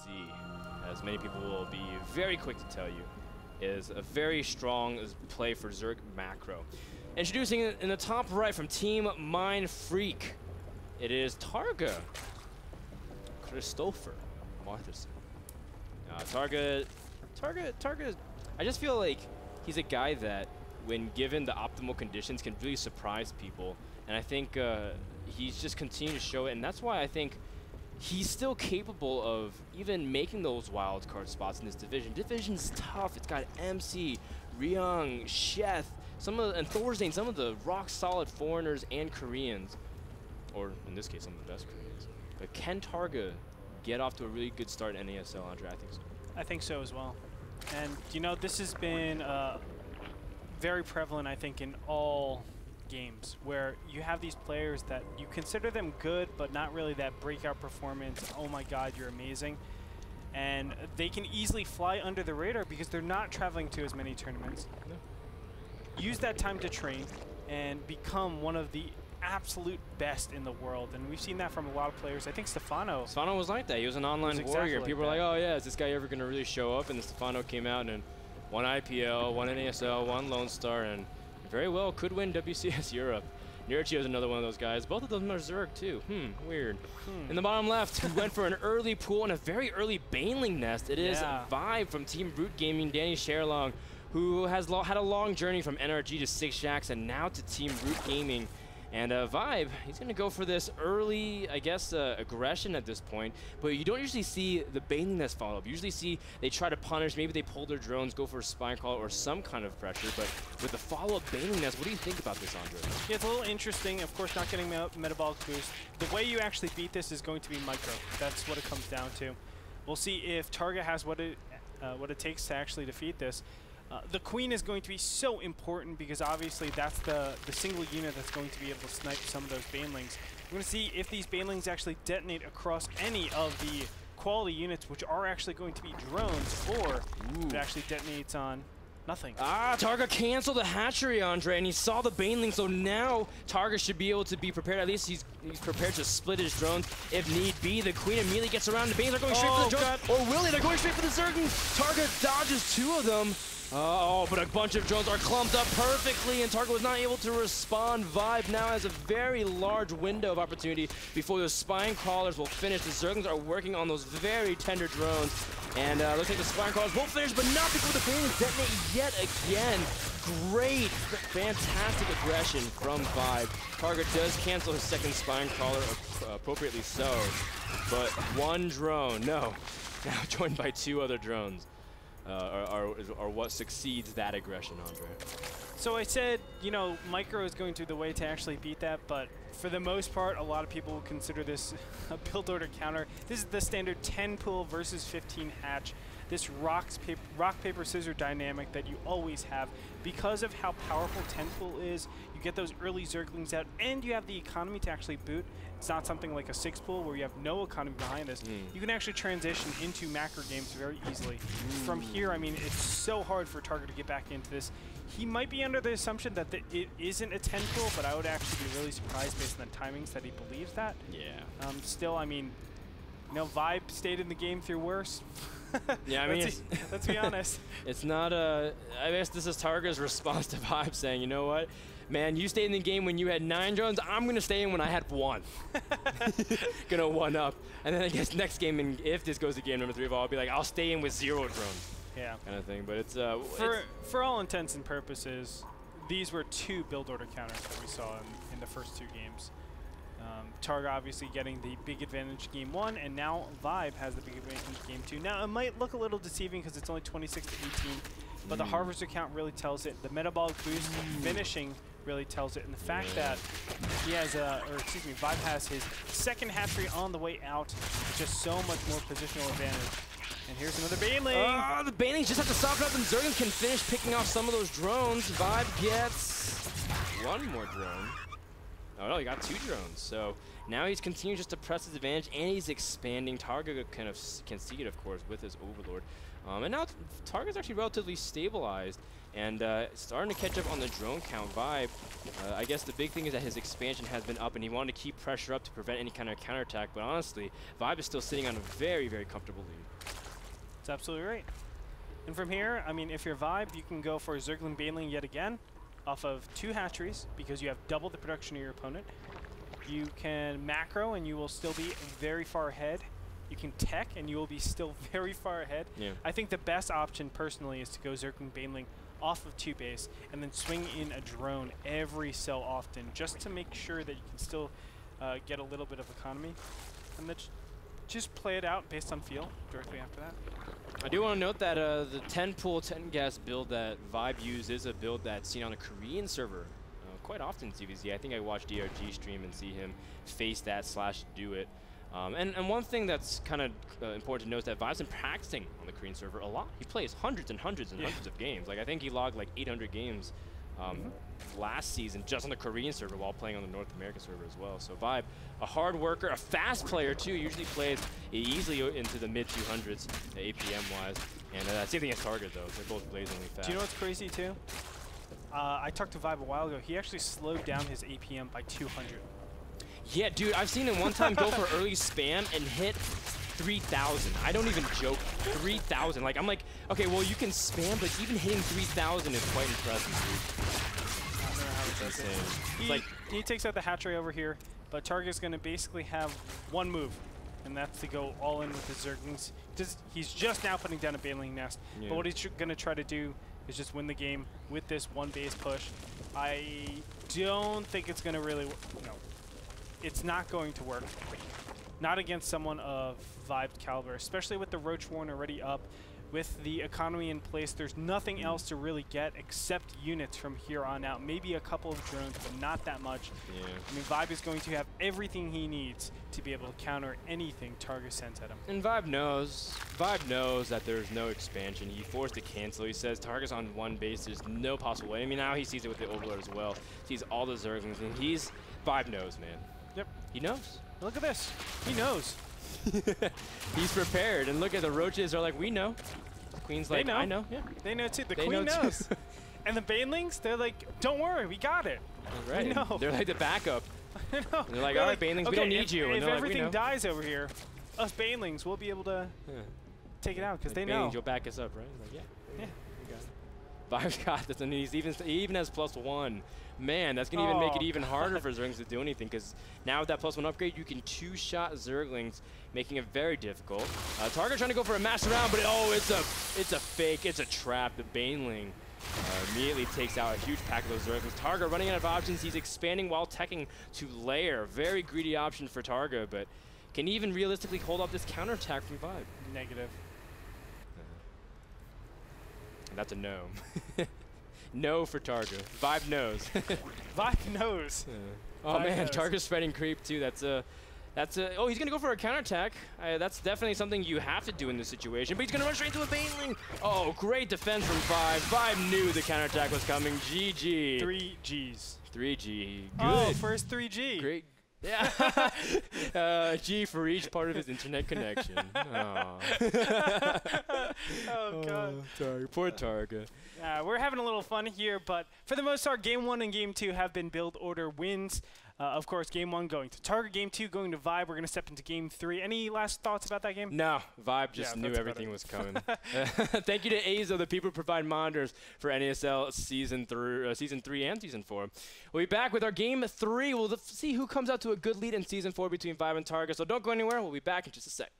see, as many people will be very quick to tell you, is a very strong play for Zerg macro. Introducing it in the top right from Team Mind Freak, it is Targa Christopher Martherson. Targa, I just feel like he's a guy that, when given the optimal conditions, can really surprise people. And I think he's just continuing to show it, and that's why I think he's still capable of even making those wild card spots in this division. Division's tough. It's got MC, Ryung, Sheth, and Thorzane, some of the rock-solid foreigners and Koreans. Or, in this case, some of the best Koreans. But can Targa get off to a really good start in NASL, Andre? I think so. I think so as well. And, you know, this has been very prevalent, I think, in all games, where you have these players that you consider them good, but not really that breakout performance. Oh my God, you're amazing. And they can easily fly under the radar because they're not traveling to as many tournaments. No. Use that time to train and become one of the absolute best in the world, and we've seen that from a lot of players. I think Stefano was like that. He was an online warrior. Exactly People were like, oh yeah, is this guy ever going to really show up? And then Stefano came out and won IPL, won NASL, won Lone Star, and very well could win WCS Europe. Newerth is another one of those guys. Both of them are Zerg too. Weird. In the bottom left, who went for an early pool and a very early Baneling nest. It is Vibe from Team Brute Gaming, Danny Sherlong, who has had a long journey from NRG to Six Shacks and now to Team Brute Gaming. And Vibe, he's going to go for this early, I guess, aggression at this point. But you don't usually see the Baneling nest follow-up. You usually see they try to punish, maybe they pull their drones, go for a spine call or some kind of pressure. But with the follow-up Baneling nest, what do you think about this, Andre? Yeah, it's a little interesting. Of course, not getting metabolic boost. The way you actually beat this is going to be micro. That's what it comes down to. We'll see if Targa has what it takes to actually defeat this. The Queen is going to be so important because obviously that's the single unit that's going to be able to snipe some of those Banelings. We're going to see if these Banelings actually detonate across any of the quality units, which are actually going to be drones, or if it actually detonates on nothing. Targa canceled the hatchery, Andre, and he saw the Baneling, so now Targa should be able to be prepared. At least he's prepared to split his drones if need be. The Queen immediately gets around. The Banelings are going straight for the drones. Or will they? They're going straight for the Zerg. Targa dodges two of them. But a bunch of drones are clumped up perfectly, and Targa was not able to respond. Vibe now has a very large window of opportunity before those spine crawlers will finish. The Zerglings are working on those very tender drones, and looks like the spine crawlers will finish, but not before the Banelings detonate yet again. Great, fantastic aggression from Vibe. Targa does cancel his second spine crawler, appropriately so, but one drone, now joined by two other drones. Are what succeeds that aggression, Andre. So I said, you know, micro is going to be the way to actually beat that, but for the most part, a lot of people will consider this a build order counter. This is the standard 10 pool versus 15 hatch. This rock, paper, scissors dynamic that you always have. Because of how powerful 10 pool is, you get those early Zerglings out, and you have the economy to actually boot. It's not something like a 6 pool where you have no economy behind this. You can actually transition into macro games very easily. From here, I mean, it's so hard for Targa to get back into this. He might be under the assumption that it isn't a 10 pool, but I would actually be really surprised based on the timings that he believes that. Yeah. Still, I mean, you know, Vibe stayed in the game through worse. Yeah, I mean, let's be honest. It's not a. I guess this is Targa's response to Vibe saying, you know what, man, you stayed in the game when you had 9 drones. I'm gonna stay in when I had 1. Gonna 1-up, and then I guess next game, and if this goes to game number 3 of all, I'll be like, I'll stay in with 0 drones. Yeah. Kind of thing. But it's for all intents and purposes, these were 2 build order counters that we saw in the first 2 games. Targa obviously getting the big advantage game 1, and now Vibe has the big advantage game 2. Now, it might look a little deceiving because it's only 26 to 18, but the Harvester count really tells it. The metabolic boost finishing really tells it, and the fact that he has Vibe has his second hatchery on the way out, just so much more positional advantage. And here's another Baneling. The Banelings just have to soften up, and Zerglings can finish picking off some of those drones. Vibe gets 1 more drone. Oh no, he got 2 drones. So now he's continuing just to press his advantage, and he's expanding. Targa kind of can see it, of course, with his Overlord. And now Targa's actually relatively stabilized and starting to catch up on the drone count. Vibe, I guess the big thing is that his expansion has been up, and he wanted to keep pressure up to prevent any kind of counterattack. But honestly, Vibe is still sitting on a very, very comfortable lead. That's absolutely right. And from here, I mean, if you're Vibe, you can go for Zergling Baneling yet again off of 2 hatcheries because you have double the production of your opponent. You can macro and you will still be very far ahead. You can tech and you will be still very far ahead. Yeah. I think the best option personally is to go Zergling Baneling off of 2 base and then swing in a drone every so often just to make sure that you can still get a little bit of economy. And then just play it out based on feel directly after that. I do want to note that the 10 pool, 10 gas build that Vibe used is a build that's seen on a Korean server quite often in CVZ. I think I watched DRG stream and see him face that / do it. And one thing that's kind of important to note is that Vibe's been practicing on the Korean server a lot. He plays hundreds and hundreds and hundreds of games. Like I think he logged like 800 games last season just on the Korean server while playing on the North American server as well. So Vibe, a hard worker, a fast player too, usually plays easily into the mid 200s APM wise. And same thing as Targa though, they're both blazingly fast. Do you know what's crazy too? I talked to Vibe a while ago. He actually slowed down his APM by 200. Yeah, dude, I've seen him one time go for early spam and hit 3,000. I don't even joke, 3,000. Like, I'm like, okay, well, you can spam, but even hitting 3,000 is quite impressive, dude. I don't know how he does it. He takes out the hatchery over here, but Targa's going to basically have one move, and that's to go all in with his Zerglings. He's just now putting down a Baneling nest, but what he's going to try to do is just win the game with this 1 base push. I don't think it's going to really no. It's not going to work. Not against someone of Vibe caliber, especially with the Roach Warren already up. With the economy in place, there's nothing else to really get except units from here on out. Maybe a couple of drones, but not that much. Yeah. I mean, Vibe is going to have everything he needs to be able to counter anything Targa sends at him. And Vibe knows that there's no expansion. He forced to cancel. He says Targa's on 1 base. There's no possible way. I mean, now he sees it with the Overlord as well. Sees all the Zerglings, and Vibe knows, man. Yep. He knows. Look at this. He knows. He's prepared, and look at the Roaches are like, we know. The Queen's like, I know. Yeah. They know too. The Queen knows. And the Banelings, they're like, don't worry, we got it. Right. We know. They're like the backup. I know. They're like, all right, Banelings, okay, we don't need you. If everything dies over here, us Banelings, we'll be able to take it out because they know. Banelings, you'll back us up, right? Like, yeah. We got it. Vibe's got this, and he even has +1. Man, that's going to even make it even harder for Zerglings to do anything, because now with that +1 upgrade, you can 2-shot Zerglings, making it very difficult. Targa trying to go for a master round, but it's a fake, it's a trap. The Baneling immediately takes out a huge pack of those Zerglings. Targa running out of options. He's expanding while teching to lair. Very greedy option for Targa, but can he even realistically hold off this counterattack from Vibe? Negative. That's a no. No for Targa. Vibe knows. Vibe knows. Oh Vibe man, Targa's spreading creep too. Oh, he's gonna go for a counterattack. That's definitely something you have to do in this situation. But he's gonna run straight into a Baneling. Oh, great defense from Vibe. Vibe knew the counterattack was coming. GG. 3 Gs. 3G. Good. Oh, first 3G. Great. Yeah. G for each part of his internet connection. Oh God. Targa. Poor Targa. We're having a little fun here, but for the most part, Game 1 and Game 2 have been build order wins. Of course, Game 1 going to Targa, Game 2 going to Vibe. We're going to step into Game 3. Any last thoughts about that game? No, Vibe just knew everything was coming. Thank you to Azo, the people who provide monitors for NASL Season 3 and Season 4. We'll be back with our Game 3. We'll see who comes out to a good lead in Season 4 between Vibe and Targa, so don't go anywhere. We'll be back in just a sec.